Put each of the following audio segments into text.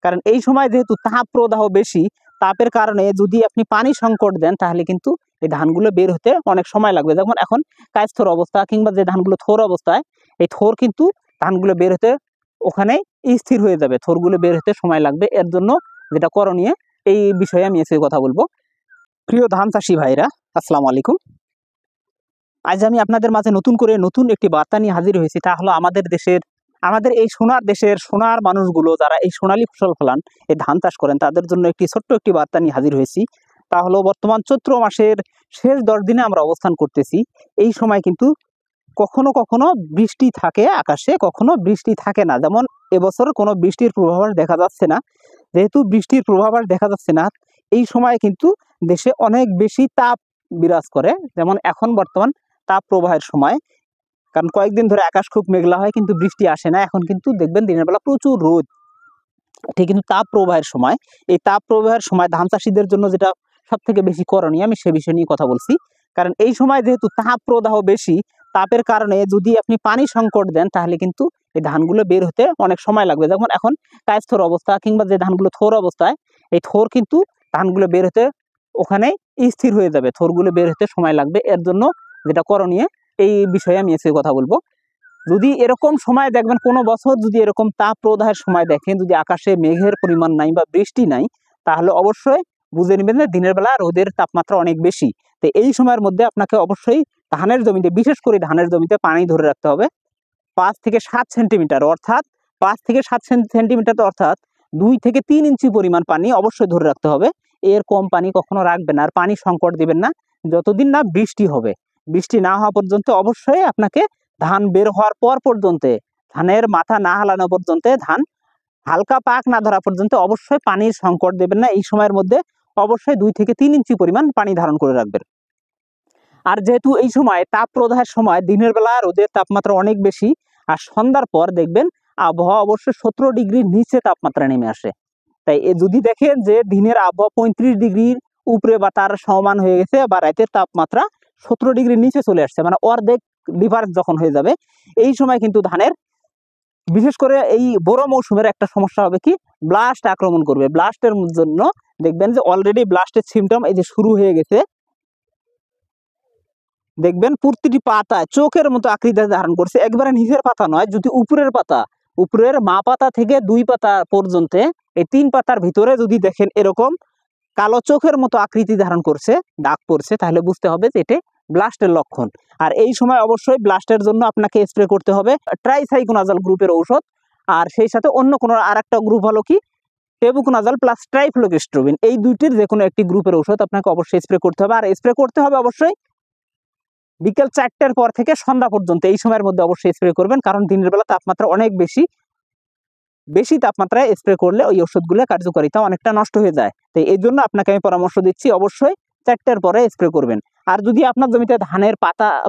কারণ এই সময় যেহেতু তাপ প্রদাহ বেশি, তাপের কারণে যদি আপনি পানি সংকট দেন তাহলে কিন্তু এই ধানগুলো বের হতে অনেক সময় লাগবে। যেমন এখন কায়স্থর অবস্থা কিংবা যে ধানগুলো থোর অবস্থায়, এই থোর কিন্তু ধানগুলো বের হতে ওখানে স্থির হয়ে যাবে, থোরগুলো বের হতে সময় লাগবে। এর জন্য যেটা করণীয় এই বিষয়ে আমি আজকে কথা বলবো। প্রিয় ধান চাষি ভাইরা, আসসালামু আলাইকুম। আজ আমি আপনাদের মাঝে নতুন একটি বার্তা নিয়ে হাজির হয়েছি। তা হলো আমাদের এই সোনার দেশের সোনার মানুষগুলো যারা এই সোনালী ফসল ফলান, এই ধান চাষ করেন, তাদের জন্য ছোট্ট একটি বার্তা নিয়ে হাজির হয়েছি। তা হলো বর্তমান চৈত্র মাসের শেষ 10 দিনে আমরা অবস্থান করতেছি। এই সময় কিন্তু কখনো কখনো বৃষ্টি থাকে আকাশে, কখনো বৃষ্টি থাকে না। যেমন এবছর কোনো বৃষ্টির পূর্বাভাস দেখা যাচ্ছে না। যেহেতু বৃষ্টির পূর্বাভাস দেখা যাচ্ছে না, এই সময় কিন্তু দেশে অনেক বেশি তাপ বিরাজ করে। যেমন এখন বর্তমান তাপ প্রবাহের সময়, কারণ কয়েকদিন ধরে আকাশ খুব মেঘলা হয় কিন্তু বৃষ্টি আসে না। এখন কিন্তু দেখবেন দিনের বেলা প্রচুর রোদ, ঠিক কিন্তু তাপ প্রবাহের সময়। এই তাপ প্রবাহের সময় ধান চাষিদের জন্য যেটা সব থেকে বেশি করণীয়, আমি সে বিষয় নিয়ে কথা বলছি। কারণ এই সময় যেহেতু তাপ প্রদাহ বেশি, তাপের কারণে যদি আপনি পানি সংকট দেন তাহলে কিন্তু এই ধানগুলো বের হতে অনেক সময় লাগবে। যেমন এখন কায়স্থর অবস্থা কিংবা যে ধানগুলো থোর অবস্থায়, এই থোর কিন্তু ধানগুলো বের হতে ওখানে স্থির হয়ে যাবে, থোরগুলো বের হতে সময় লাগবে। এর জন্য যেটা করণীয় এই বিষয়ে আমি আজকে কথা বলবো। যদি এরকম সময় দেখবেন, কোনো বছর যদি এরকম তাপ প্রদাহের সময় দেখেন, যদি আকাশে মেঘের পরিমাণ নাই বা বৃষ্টি নাই, তাহলে অবশ্যই বুঝে নেবেন যে দিনের বেলা রোদের তাপমাত্রা অনেক বেশি। তো এই সময়ের মধ্যে আপনাকে অবশ্যই ধানের জমিতে, বিশেষ করে ধানের জমিতে পানি ধরে রাখতে হবে 5 থেকে 7 সেন্টিমিটার, অর্থাৎ 5 থেকে 7 সেন্টিমিটার, অর্থাৎ 2 থেকে 3 ইঞ্চি পরিমাণ পানি অবশ্যই ধরে রাখতে হবে। এর কম পানি কখনো রাখবেন না। আর পানি সংকট দিবেন না যতদিন না বৃষ্টি হবে। বৃষ্টি না হওয়া পর্যন্ত অবশ্যই আপনাকে ধান বের হওয়ার পর পর্যন্ত, ধানের মাথা না হালানো পর্যন্ত, ধান হালকা পাক না ধরা পর্যন্ত অবশ্যই পানির সংকট দেবেন না। এই সময়ের মধ্যে অবশ্যই 2 থেকে 3 ইঞ্চি পরিমাণ পানি ধারণ করে রাখবেন। আর যেহেতু এই সময় তাপ প্রদাহের সময়, দিনের বেলা রোদের তাপমাত্রা অনেক বেশি, আর সন্ধ্যার পর দেখবেন আবহাওয়া অবশ্যই 17 ডিগ্রির নিচে তাপমাত্রা নেমে আসে। তাই যদি দেখেন যে দিনের আবহাওয়া 35 ডিগ্রির উপরে বা তার সমান হয়ে গেছে, বা রাতের তাপমাত্রা 17 ডিগ্রির নিচে চলে আসছে, মানে অর্ধেক ডিফারেন্স যখন হয়ে যাবে, এই সময় কিন্তু ধানের, বিশেষ করে এই বড় মৌসুমের একটা সমস্যা হবে কি, ব্লাস্ট আক্রমণ করবে। ব্লাস্টের জন্য দেখবেন যে অলরেডি ব্লাস্টের সিমটম এই যে শুরু হয়ে গেছে। দেখবেন প্রতিটি পাতায় চোখের মতো আকৃতি ধারণ করছে। একবারে নিচের পাতা নয়, যদি উপরের পাতা, উপরের মা পাতা থেকে 2 পাতা পর্যন্ত, এই 3 পাতার ভিতরে যদি দেখেন এরকম কালো চোখের মতো আকৃতি ধারণ করছে, দাগ পড়ছে, তাহলে বুঝতে হবে যে এটা ব্লাস্টের লক্ষণ। আর এই সময় অবশ্যই ব্লাস্টের জন্য আপনাকে স্প্রে করতে হবে ট্রাইসাইক্লোনাজল গ্রুপের ঔষধ। আর সেই সাথে অন্য কোনো আরেকটা গ্রুপ হলো কি, টেবুকোনাজল প্লাস ট্রাইফ্লোক্সিস্ট্রোবিন, এই দুইটির যে কোনো একটি গ্রুপের ঔষধ আপনাকে অবশ্যই স্প্রে করতে হবে। আর স্প্রে করতে হবে অবশ্যই বিকেল 4টার পর থেকে সন্ধ্যা পর্যন্ত। এই সময়ের মধ্যে অবশ্যই স্প্রে করবেন, কারণ দিনের বেলা তাপমাত্রা অনেক বেশি তাপমাত্রায় স্প্রে করলে ওই ওষুধগুলো কার্যকারিতা অনেকটা নষ্ট হয়ে যায়। তো এই জন্য আপনাকে আমি পরামর্শ দিচ্ছি অবশ্যই 4টার পরে স্প্রে করবেন। আর যদি আপনার জমিতে ধানের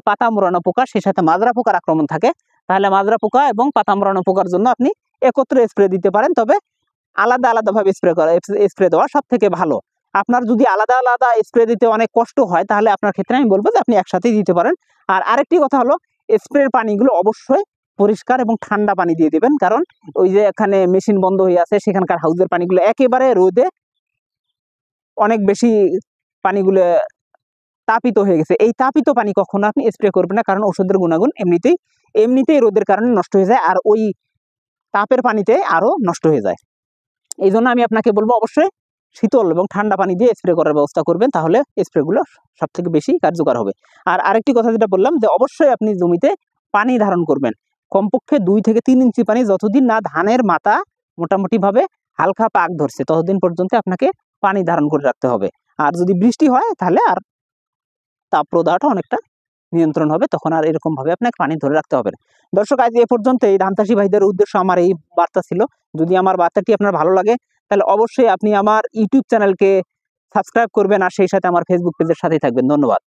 পাতা মোড়ানো পোকা, সেই সাথে মাজরা পোকার আক্রমণ থাকে, তাহলে মাজরা পোকা এবং পাতা মোড়ানো পোকার জন্য আপনি একত্রে স্প্রে দিতে পারেন। তবে আলাদাভাবে স্প্রে দেওয়া সব থেকে ভালো। আপনার যদি আলাদা স্প্রে দিতে অনেক কষ্ট হয়, তাহলে আপনার ক্ষেত্রে আমি বলবো যে আপনি একসাথেই দিতে পারেন। আর আরেকটি কথা হলো, স্প্রের পানিগুলো অবশ্যই পরিষ্কার এবং ঠান্ডা পানি দিয়ে দেবেন। কারণ ওই যে এখানে মেশিন বন্ধ হয়ে আছে, সেখানকার হাউসের পানিগুলো একেবারে রোদে অনেক বেশি, পানিগুলো তাপিত হয়ে গেছে। এই তাপিত পানি কখনো আপনি স্প্রে করবেন না, কারণ ওষুধের গুণাগুণ এমনিতেই রোদের কারণে নষ্ট হয়ে যায়, আর ওই তাপের পানিতে আরো নষ্ট হয়ে যায়। এই জন্য আমি আপনাকে বলবো অবশ্যই শীতল এবং ঠান্ডা পানি দিয়ে স্প্রে করার ব্যবস্থা করবেন, তাহলে স্প্রেগুলো সব থেকে বেশি কার্যকর হবে। আর আরেকটি কথা যেটা বললাম, যে অবশ্যই আপনি জমিতে পানি ধারণ করবেন কমপক্ষে 2 থেকে 3 ইঞ্চি পানি। যতদিন না ধানের মাথা মোটামুটিভাবে হালকা পাক ধরছে, ততদিন পর্যন্ত আপনাকে পানি ধারণ করে রাখতে হবে। আর যদি বৃষ্টি হয়, তাহলে আর তাপ প্রদাহটা অনেকটা নিয়ন্ত্রণ হবে, তখন আর এরকম ভাবে আপনাকে পানি ধরে রাখতে হবে না। দর্শক, আজ এ পর্যন্ত এই ধান চাষি ভাইদের উদ্দেশ্য আমার এই বার্তা ছিল। যদি আমার বার্তাটি আপনার ভালো লাগে, তাহলে অবশ্যই আপনি আমার ইউটিউব চ্যানেলকে সাবস্ক্রাইব করবেন, আর সেই সাথে আমার ফেসবুক পেজের সাথেই থাকবেন। ধন্যবাদ।